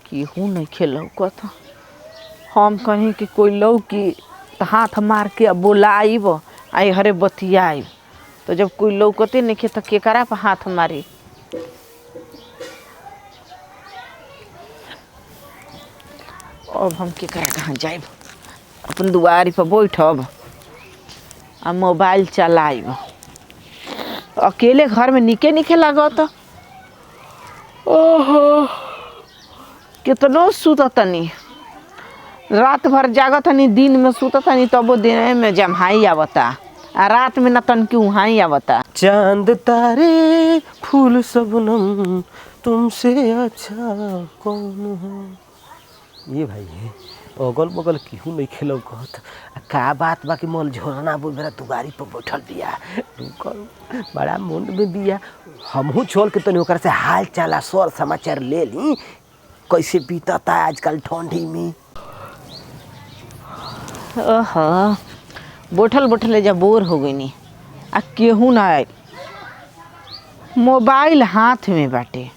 केहू नहीं खेलौकत हम कहीं कि कोई लौकी तो हाथ मार के बोलाइब आई हरे बतियाइब तो जब कोई लौकते नहीं खे तो केकरा पर हाथ मारी। अब हम केकरा कहाँ जाइब अपन दुआरी पर बैठब आ मोबाइल चलाइब। अकेले घर में निके निके लागत। ओहो कितनो सुततनी रात भर जागतनी दिन में सुततनी तबो दिन में जम्हाई आवता आ रात में न तन की उहाई आवता। चांद तारे फूल सबनम तुमसे अच्छा कौन है। ये भाई है अगल बगल केहू नहीं खेलो कहत का बात बाकी मल झोरना बोल मेरा दुआरी पर बैठल बिया बड़ा मुंड में बिया। हमहू छोल के तनी ओकर से हाल चाल सर समाचार ले ली कैसे बीतता आजकल ठंडी में। बैठल बैठल जब बोर हो गई आ केहू ना आए मोबाइल हाथ में बाटे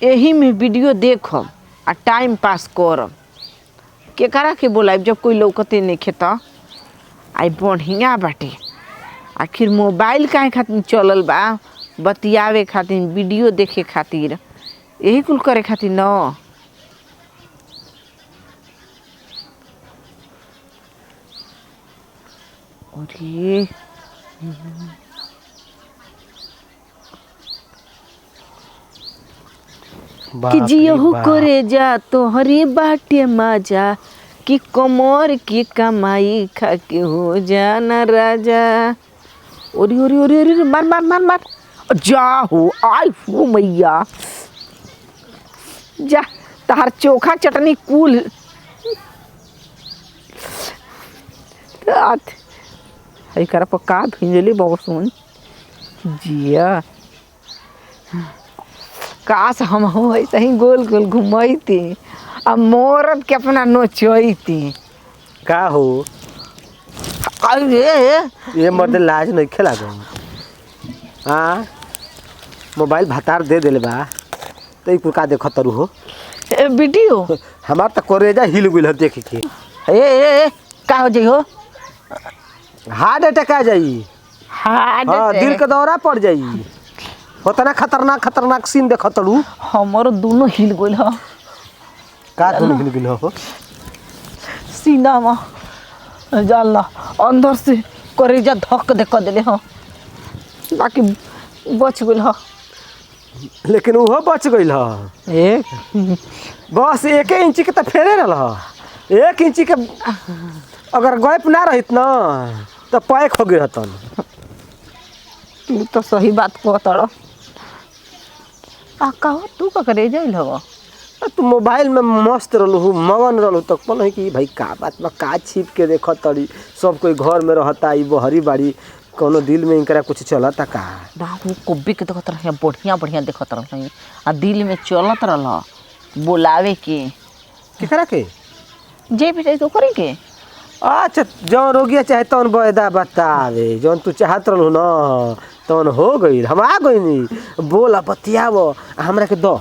यही में वीडियो देखब आ टाइम पास करब। केकरा के बोलाइब जब कोई लौकते नहीं खेता आई बढ़िया बाटे। आखिर मोबाइल काहे खातिर चलल बा बतियावे खातिर वीडियो देखे खातिर यही कुल करे खातिर न। अरे कि जियहू करे जा तो हरी बाटे मजा कि कमर की कमाई खा के हो जाना राजा। ओरी ओरी ओरी ओरी मार मार मार मार जा हो आई हो मैया जा तार चोखा चटनी कुल है कर पका भिंजली बहुत सुन जिया। काश हम हो ऐसे ही गोल गोल घुमती अब मोरत के अपना नोचती का हो। अरे ये मर्द लाज नहीं खेला गई। हाँ मोबाइल भतार दे दिले बा तो कुल का देख तरु हो वीडियो हमार तो करेजा हिल गई देख के। ए का हो जाइ हो हार्ट अटैक आ जाई। हार्ट हाँ दिल के दौरा पड़ जाई। उतना खतरनाक खतरनाक सीन देख तड़ू हमारो दोनों हिल गइल ह। का दोनों हिल गइल हो सीना में जाला अंदर से करेजा धक दे कर देले ह बाकी बच गइल ह। लेकिन वो बच गइल ह एक बस 1 इंची के तो फेरे रहल ह। 1 इंची के अगर गैप ना रहित ना तो पैक हो गई हतन। तू तो सही बात कहतड़। कहो तू का करे जाइल हवा तू मोबाइल में मस्त रहलू मगन रहलू तो पल कि भाई का बात बा का छिप के देख तड़ी सब कोई घर में रहता ई बहरी बाड़ी कोनो दिल में इनकरा कुछ चलता का बाबू कोब्बी के देखत रह बढ़िया बढ़िया देखत रह आ दिल में चलत रहल बोलावे के केकरा के जे भी तो करे के। अच्छा जौन रोगिया चाहे तौन बयदा बतावे जौन तू चाहत रहलू ना तौन हो गई हम आ गई बोला बतियाव हमरा के दो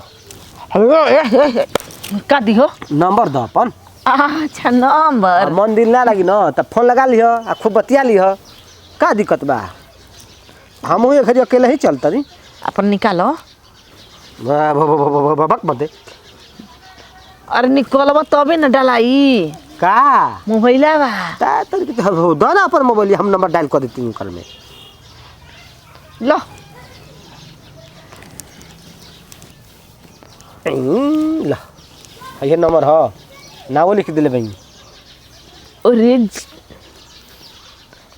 का दिहो नंबर दो अपन। अच्छा नंबर मन दिल ना लगी ना तब फोन लगा लिह आ खूब बतिया लिह का दिक्कत बा। हम एक घड़ी अकेले ही चलता नहीं अपन निकालो भक मत दे। अरे निकलबा तबे न डलाई का मोबाइल बा दो ना अपन मोबाइल हम नंबर डायल कर देती हूँ कल में। लो ला ये नंबर हो ना वो लिख दिले भाई। अरे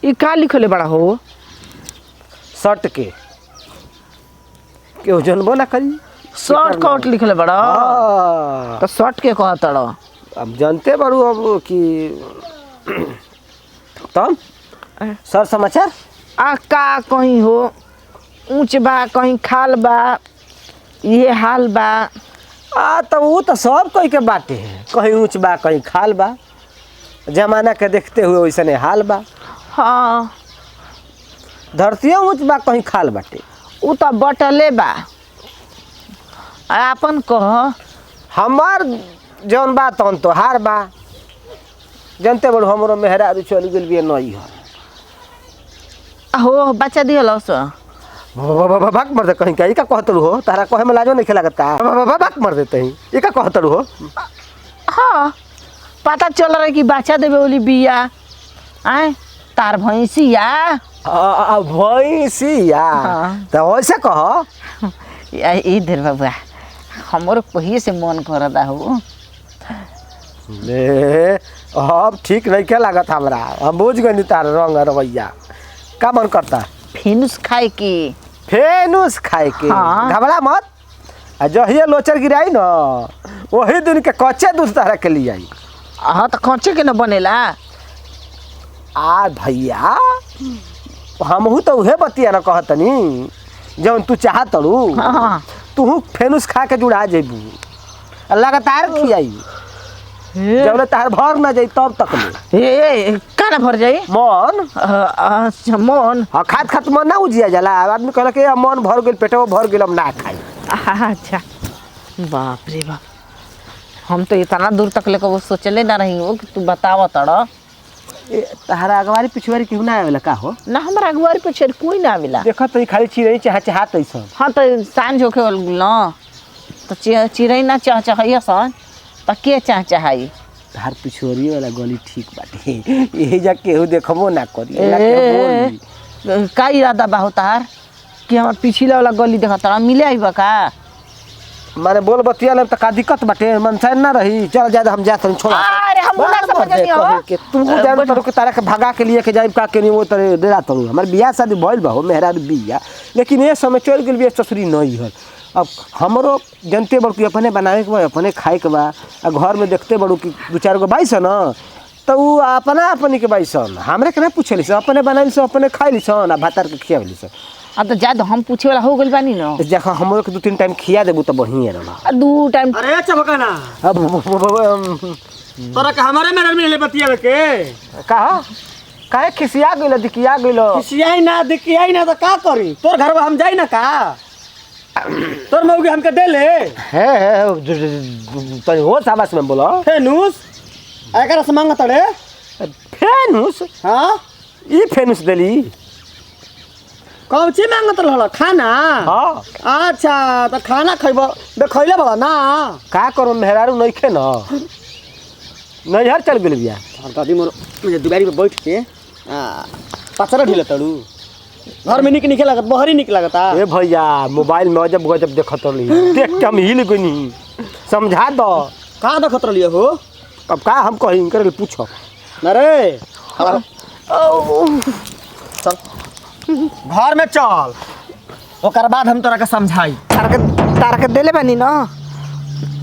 ये का लिखले बड़ा हो शर्ट के क्यों जनबो ना करी शर्ट कोट लिखले बड़ा तो शर्ट के कहतड़। अब जानते बारू अब कि तब सर समाचार आ का कहीं हो ऊंच बा कहीं खाल बा ये हाल बा। तो वो तो सब कोई के बाटे है कहीं ऊंच बा कहीं खाल बा जमाना के देखते हुए वैसने हाल बा। हाँ धरतिया ऊँच बा कहीं खाल बाटे। उ तो बटले बा। अपन कह। हमार जौन बा तौन तोहार बा। जनते बड़ हमरो मेहरारू चल गेल बिया नई हो बच्चा दिहल स भक मर दे कहीं का ई का कहतरू हो तारा कहे में लाजो नहीं खेलागत का भक मर देते ही ई का कहतरू हो। हाँ पता चल रहा है कि बच्चा देवे वाली बिया आए तार भैंसिया भैंसिया हाँ। तो ऐसे कह इधर बाबा हमरो कहिए से मन करता हो। ले अब ठीक नहीं क्या लागत हमरा हम बुझ गए तार रंग रवैया का मन करता फेनुस खाए की फेनुस खाए के हाँ। घबरा मत आ जहिए लोचर गिराई न वही दिन के कच्चे दूध तारा के लिए आई। हाँ तो कच्चे के न बनेला। आ भैया हमहू तो उहे बतिया न कहतनी जौन तू चाहत तड़ू हाँ। तू फेनुस खा के जुड़ा जेबू लगातार खियाई जब तार भर न जाई तब तक ले ए काना भर जाई मन अच्छा मन हाँ खात खात मन ना उजिया जाला आदमी कहला कि मन भर गेल पेटवा भर गेल हम ना खाई। अच्छा बाप रे बाप हम तो इतना दूर तक लेकर वो सोचले ना रही हो कि तू बताव तड़। तहरा अगवारी पिछवारी क्यों ना आवेला का हो ना हमारा अगुवारी पे छेड़ कोई ना मिला। देखत तो खाली चिड़ै चाहत ऐसा। हाँ तो सांझ होके न तो चिड़ै ना चाहैया सन तो के चाहई तार पिछोरी वाला गली ठीक बाटे यही जा केहू देखबो ना करी का इरादा बा हो तार कि हमार पिछला वाला गली देखा तारा मिले आइबा का माने बोल बतिया ले त का दिक्कत बाटे मनसाइन ना रही चल जा हम जात हम छोड़ा। अरे हम ना समझनी हो के तू जान तरो के तारा के भगा के लिए के जाइब का के नहीं वो तरे डेरा तरू हमर बियाह शादी भइल बा हो मेहरारू बिया लेकिन ये समय चल गेल बिया ससुरी नहीं हल। अब हमरो जनते बड़ कि अपने बनावे के बा अपने खाए के बा घर में देखते बड़ू कि दू चार गो बाईस न तो उ अपना अपनी के बाईस हमरे के ना पूछली से अपने बनाइल से अपने खाइली सन आ भातार के खियावली से। अब तो जा हम पूछे वाला हो गइल बानी न देखो हमरो के 2-3 टाइम खिया देबू तो बढ़िया रहला। दू टाइम अरे चबकाना अब तोरा के हमारे मेरे में ले बतियावे के कहा काहे खिसिया गइल दिकिया गइल खिसियाई ना दिकियाई ना तो का करी तोर घर में हम जाई ना का तोर मौगी हमके दे ले है तनी हो साबास में बोलो फेनुस एकरा से मांगा तड़े फेनुस हां ई फेनुस देली कौन ची मांगा तड़ खाना हां अच्छा तो खाना खइबो बे खइले बड़ा ना का करो मेहरारू नहीं खे न नहीं हर चल गेल बिया दादी मोर मुझे दुबारी पे बैठ के पचरा ढिले तड़ू घर में निक निकल लागत बहरी निक लागता ए भैया मोबाइल में अजब गजब देखत रही देख के हम हिल गनी समझा दो का देखत रहिए हो अब का हम कहीं इनकर पूछो अरे चल घर में चल ओकर बाद हम तोरा के समझाई तारा के देले बानी न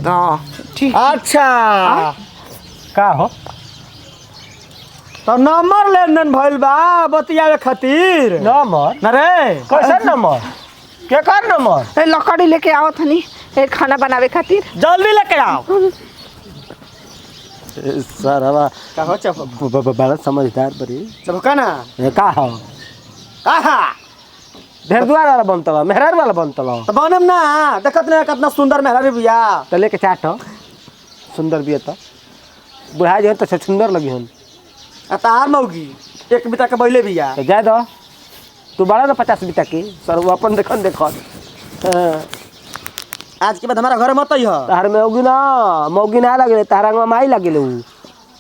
तो ठीक अच्छा का हो तो नंबर लेन भइल बा बतियावे खातिर नंबर न रे कैसन नंबर के कर नंबर ए लकड़ी लेके आओ थनी ए खाना बनावे खातिर जल्दी लेके आओ सर हवा का हो चप बड़ा समझदार बड़ी चबकाना का हो कहा भेरद्वार वाला बनतला मेहरार वाला बनतला तो बनम ना देखत ना कितना सुंदर मेहरा बिया तो लेके चाट सुंदर बिया तो बुढ़ा जो तो सुंदर लगी हन आ तार मौगी एक बिता के बैले बिया तो जाए दो तू बड़ा ना 50 बिता की सर वो अपन देखन आज के बाद हमारा घर मत ही हो तार में मौगी ना लगे तारा में माई लगे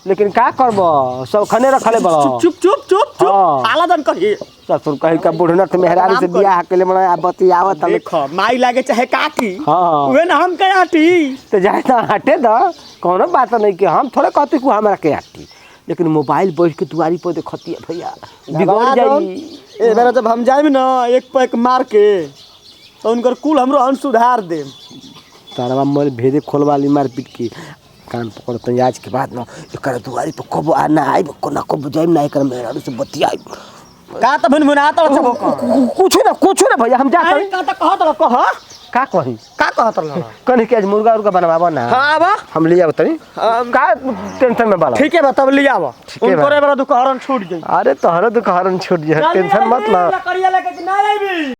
लेकिन का करबो सब खने रखले बड़ा चुप चुप चुप चुप हाँ। आला दन कही ससुर कही का बुढ़ना तो मेहरारू से बियाह के लिए मना बतियावत हम देखो माई लागे चाहे काकी हाँ। उहे ना हम के आटी तो जाए ना हटे दो कोनो बात नहीं कि हम थोड़े कहते कि हमरा के आटी लेकिन मोबाइल बैठ के दुआरी पर देखती है भैया बिगड़ जाई ए बेरा जब हम जाइब ना एक पैक मार के तो उनकर कुल हमरो अन सुधार दे तारा मोर भेदे खोलवाली मार पीट के कान पकड़ते आज के बाद ना एकर दुआरी पर कब आना आई कोना कब जाइब ना एकर मेहरारू से बतियाई का त भन भुना त छबो कुछ ना भैया हम जा का त कह त कह का कही का कहत रहल कनी के आज मुर्गा उर्गा बनवाबो ना हां आबा हम ले आब तनी का टेंशन में बाला ठीक है बा तब ले आबा है बा। उनकोरे बड़ा दुकान छूट जाई अरे तोहरा दुकान छूट जाए टेंशन मत ला करिया लेके ना आईबी